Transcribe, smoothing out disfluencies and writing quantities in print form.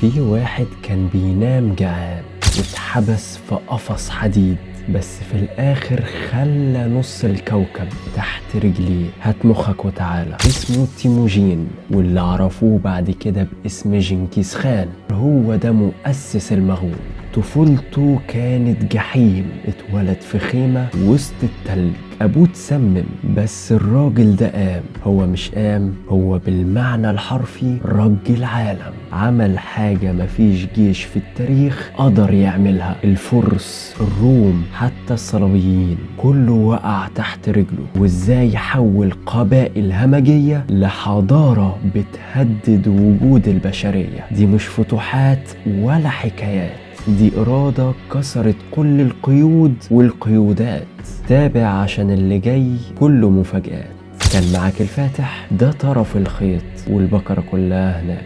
في واحد كان بينام جعان واتحبس في قفص حديد، بس في الاخر خلى نص الكوكب تحت رجليه. هات مخك وتعالى. اسمه تيموجين، واللي عرفوه بعد كده باسم جنكيز خان. هو ده مؤسس المغول. طفولته كانت جحيم. اتولد في خيمة وسط التلج. ابوه اتسمم، بس الراجل ده قام. هو مش قام، هو بالمعنى الحرفي رج العالم. عمل حاجة مفيش جيش في التاريخ قدر يعملها. الفرس، الروم، حتى الصليبيين، كله وقع تحت رجله. وازاي حول قبائل همجية لحضارة بتهدد وجود البشرية. دي مش فتوحات ولا حكايات، دي إرادة كسرت كل القيود والقيودات. تابع عشان اللي جاي كله مفاجآت. كان معاك الفاتح، ده طرف الخيط والبكرة كلها هناك.